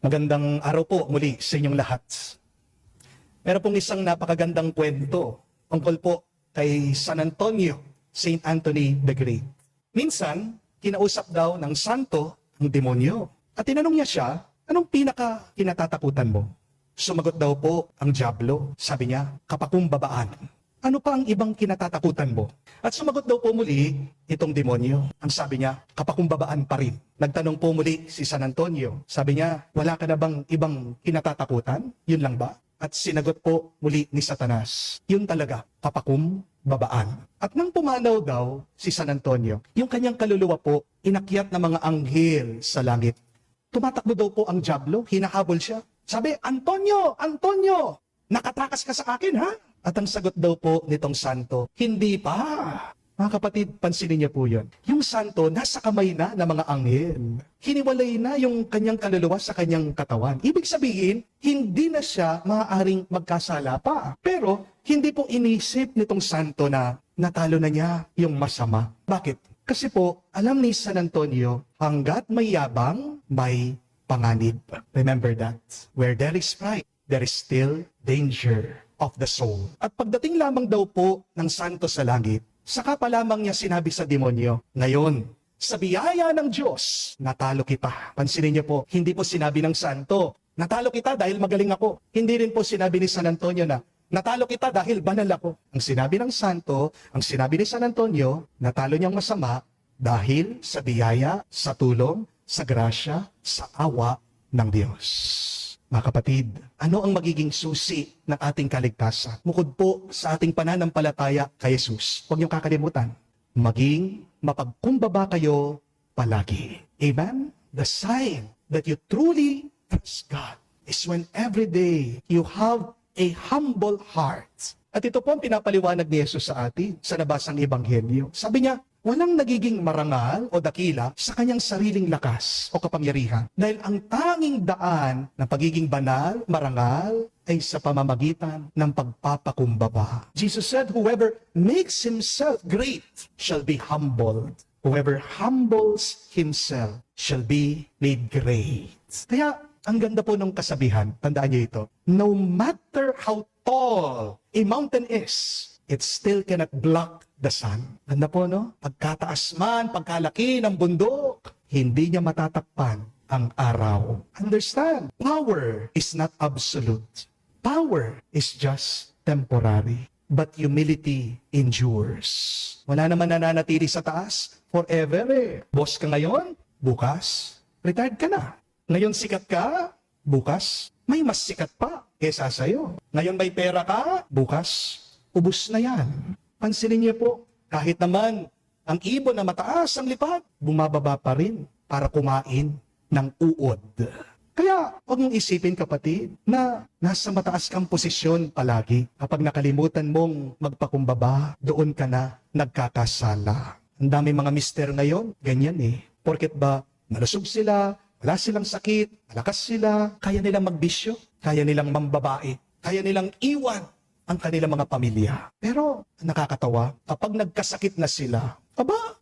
Magandang araw po muli sa inyong lahat. Meron pong isang napakagandang kwento tungkol po kay San Antonio, Saint Anthony the Great. Minsan, kinausap daw ng santo ang demonyo. At tinanong niya siya, anong kinatatakutan mo? Sumagot daw po ang diablo. Sabi niya, kapakumbabaan. Ano pa ang ibang kinatatakutan mo? At sumagot daw po muli itong demonyo. Ang sabi niya, kapakumbabaan pa rin. Nagtanong po muli si San Antonio. Sabi niya, wala ka na bang ibang kinatatakutan? Yun lang ba? At sinagot po muli ni Satanas, yun talaga, kapakumbabaan. At nang pumanaw daw si San Antonio, yung kanyang kaluluwa po, inakyat na mga anghel sa langit. Tumatakbo daw po ang diablo, hinahabol siya. Sabi, Antonio, Antonio, nakatakas ka sa akin ha? At ang sagot daw po nitong santo, hindi pa. Mga kapatid, pansinin niyo po yun. Yung santo, nasa kamay na ng mga anghel. Hiniwalay na yung kanyang kaluluwa sa kanyang katawan. Ibig sabihin, hindi na siya maaaring magkasala pa. Pero, hindi po inisip nitong santo na natalo na niya yung masama. Bakit? Kasi po, alam ni San Antonio, hanggat may yabang, may panganib. Remember that. Where there is pride, there is still danger of the soul. At pagdating lamang daw po ng santo sa langit, saka pa lamang niya sinabi sa demonyo, ngayon, sa biyaya ng Diyos, natalo kita. Pansinin niyo po, hindi po sinabi ng santo, natalo kita dahil magaling ako. Hindi rin po sinabi ni San Antonio na, natalo kita dahil banal ako. Ang sinabi ng santo, ang sinabi ni San Antonio, natalo niyang masama dahil sa biyaya, sa tulong, sa grasya, sa awa ng Diyos. Mga kapatid, ano ang magiging susi ng ating kaligtasan? Bukod po sa ating pananampalataya kay Jesus, huwag niyong kakalimutan, maging mapagkumbaba kayo palagi. Amen? The sign that you truly trust God is when every day you have a humble heart. At ito po ang pinapaliwanag ni Jesus sa atin sa nabasang Ebanghelyo. Sabi niya, walang nagiging marangal o dakila sa kanyang sariling lakas o kapangyarihan. Dahil ang tanging daan ng pagiging banal, marangal, ay sa pamamagitan ng pagpapakumbaba. Jesus said, whoever makes himself great shall be humbled. Whoever humbles himself shall be made great. Kaya, ang ganda po ng kasabihan, tandaan niyo ito, no matter how tall a mountain is, it still cannot block the sun. Ganda po, no? Pagkataas man, pagkalaki ng bundok, hindi niya matatakpan ang araw. Understand? Power is not absolute. Power is just temporary. But humility endures. Wala naman nananatili sa taas forever eh. Boss ka ngayon, bukas, retired ka na. Ngayon sikat ka, bukas, may mas sikat pa kesa sa'yo. Ngayon may pera ka, bukas, ubus na yan. Pansinin niyo po, kahit naman ang ibon na mataas ang lipad, bumababa pa rin para kumain ng uod. Kaya, huwag mong isipin kapatid, na nasa mataas kang posisyon palagi. Kapag nakalimutan mong magpakumbaba, doon ka na nagkakasala. Ang dami mga mister ngayon, ganyan eh. Porket ba, malusog sila, wala silang sakit, malakas sila, kaya nilang magbisyo, kaya nilang mambabae, kaya nilang iwan ang kanilang mga pamilya. Pero nakakatawa, kapag nagkasakit na sila,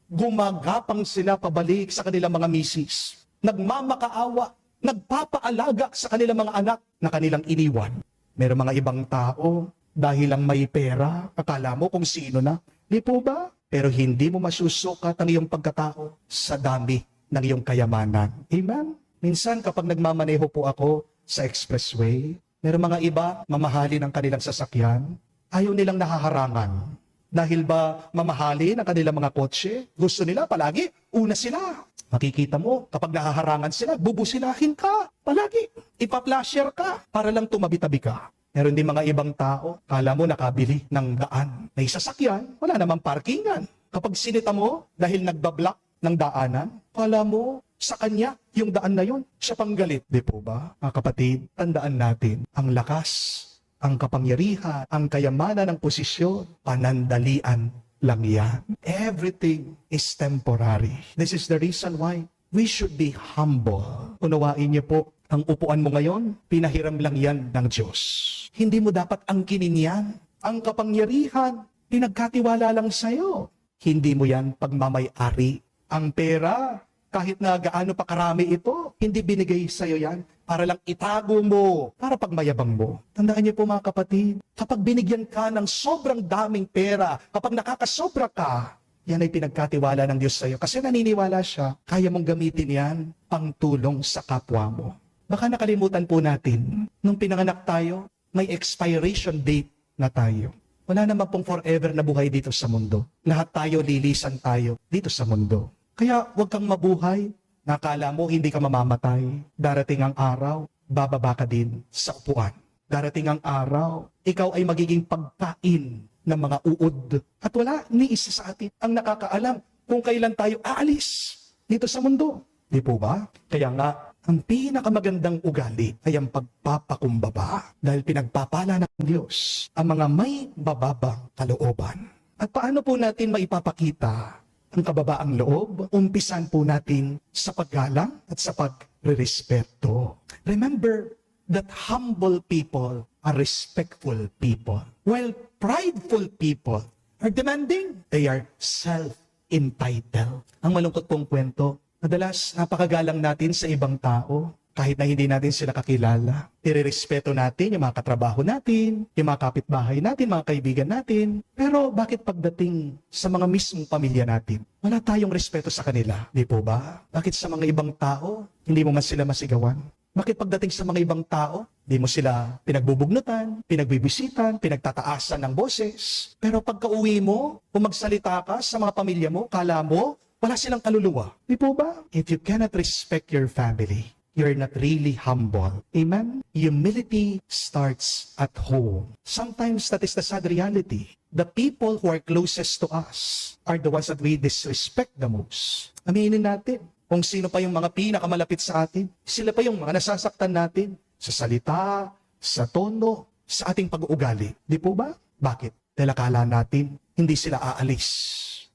gumagapang sila pabalik sa kanilang mga misis. Nagmamakaawa, nagpapaalaga sa kanilang mga anak na kanilang iniwan. Meron mga ibang tao, dahil lang may pera, akala mo kung sino na. Di po ba? Pero hindi mo masusukat ang iyong pagkatao sa dami ng iyong kayamanan. Amen? Minsan kapag nagmamaneho po ako sa expressway, meron mga iba, mamahalin ang kanilang sasakyan, ayaw nilang nahaharangan. Dahil ba mamahalin ang kanilang mga kotse? Gusto nila palagi, una sila. Makikita mo, kapag nahaharangan sila, bubusilahin ka. Palagi, ipaplasher ka para lang tumabi-tabi ka. Meron din mga ibang tao, kala mo nakabili ng daan. May sasakyan, wala namang parkingan. Kapag sinita mo, dahil nagbablock ng daanan, kala mo, sa kanya, yung daan na yun, siya pang galit. Di po ba? Mga kapatid, tandaan natin, ang lakas, ang kapangyarihan, ang kayamanan ng posisyon, panandalian lang yan. Everything is temporary. This is the reason why we should be humble. Unawain niyo po, ang upuan mo ngayon, pinahiram lang yan ng Diyos. Hindi mo dapat angkinin yan. Ang kapangyarihan, pinagkatiwala lang sa'yo. Hindi mo yan pagmamay-ari. Ang pera, kahit na gaano pa karami ito, hindi binigay sa'yo yan para lang itago mo, para pagmayabang mo. Tandaan niyo po mga kapatid, kapag binigyan ka ng sobrang daming pera, kapag nakakasobra ka, yan ay pinagkatiwala ng Diyos sa iyo. Kasi naniniwala siya, kaya mong gamitin yan pang tulong sa kapwa mo. Baka nakalimutan po natin, nung pinanganak tayo, may expiration date na tayo. Wala naman pong forever na buhay dito sa mundo. Lahat tayo, lilisan tayo dito sa mundo. Kaya huwag kang mabuhay, nakala mo hindi ka mamamatay. Darating ang araw, bababa ka din sa upuan. Darating ang araw, ikaw ay magiging pagkain ng mga uod. At wala ni isa sa atin ang nakakaalam kung kailan tayo aalis dito sa mundo. Di po ba? Kaya nga, ang pinakamagandang ugali ay ang pagpapakumbaba dahil pinagpapala ng Diyos ang mga may bababang kalooban. At paano po natin maipapakita ang kababaang loob? Umpisan po natin sa paggalang at sa pagrerespeto. Remember that humble people are respectful people, while prideful people are demanding. They are self-entitled. Ang malungkot pong kwento, madalas napakagalang natin sa ibang tao kahit na hindi natin sila kakilala. Irerespeto natin yung mga katrabaho natin, yung mga kapitbahay natin, mga kaibigan natin. Pero bakit pagdating sa mga mismong pamilya natin, wala tayong respeto sa kanila? Di po ba? Bakit sa mga ibang tao, hindi mo man sila masigawan? Bakit pagdating sa mga ibang tao, di mo sila pinagbubugnutan, pinagbibisitan, pinagtataasan ng boses? Pero pagka-uwi mo, kung magsalita ka sa mga pamilya mo, kala mo, wala silang kaluluwa. Di po ba? If you cannot respect your family, you're not really humble. Amen? Humility starts at home. Sometimes that is the sad reality. The people who are closest to us are the ones that we disrespect the most. Aminin natin, kung sino pa yung mga pinakamalapit sa atin, sila pa yung mga nasasaktan natin sa salita, sa tono, sa ating pag-uugali. Di po ba? Bakit? Dahil akala natin, hindi sila aalis.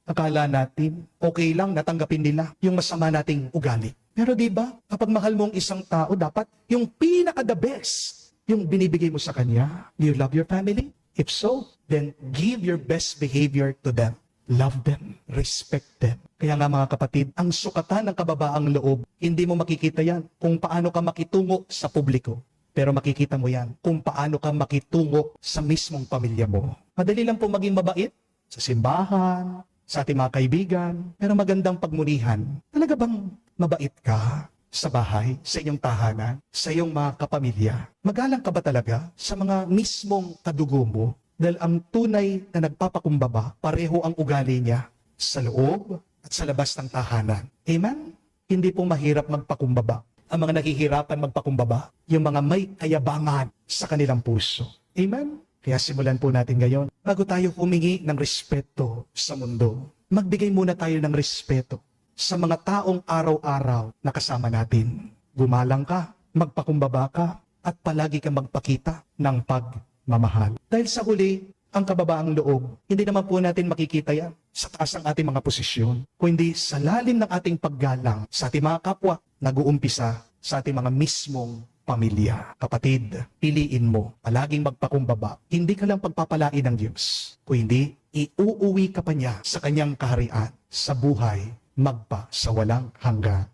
Akala natin, okay lang natanggapin nila yung masama nating ugali. Pero di ba, kapag mahal mo ang isang tao, dapat yung pinaka-the best, yung binibigay mo sa kanya. Do you love your family? If so, then give your best behavior to them. Love them, respect them. Kaya nga mga kapatid, ang sukatan ng kababaang loob, hindi mo makikita yan kung paano ka makitungo sa publiko. Pero makikita mo yan kung paano ka makitungo sa mismong pamilya mo. Madali lang po maging mabait sa simbahan, sa ating mga kaibigan, pero magandang pagmunihan. Talaga bang mabait ka sa bahay, sa inyong tahanan, sa iyong mga kapamilya? Magalang ka ba talaga sa mga mismong kadugo mo? Dahil ang tunay na nagpapakumbaba, pareho ang ugali niya sa loob at sa labas ng tahanan. Amen? Hindi po mahirap magpakumbaba. Ang mga naghihirapan magpakumbaba, yung mga may kayabangan sa kanilang puso. Amen? Kaya simulan po natin ngayon. Bago tayo humingi ng respeto sa mundo, magbigay muna tayo ng respeto sa mga taong araw-araw na kasama natin. Gumalang ka, magpakumbaba ka, at palagi kang magpakita ng pagmamahal. Dahil sa huli, ang kababaang loob, hindi naman po natin makikita yan sa taas ng ating mga posisyon, kundi sa lalim ng ating paggalang sa ating mga kapwa, nag-uumpisa sa ating mga mismong pamilya. Kapatid, piliin mo palaging magpakumbaba. Hindi ka lang pagpapalain ng Diyos, kundi iuuwi ka pa niya sa kanyang kaharian sa buhay magpa sa walang hanggan.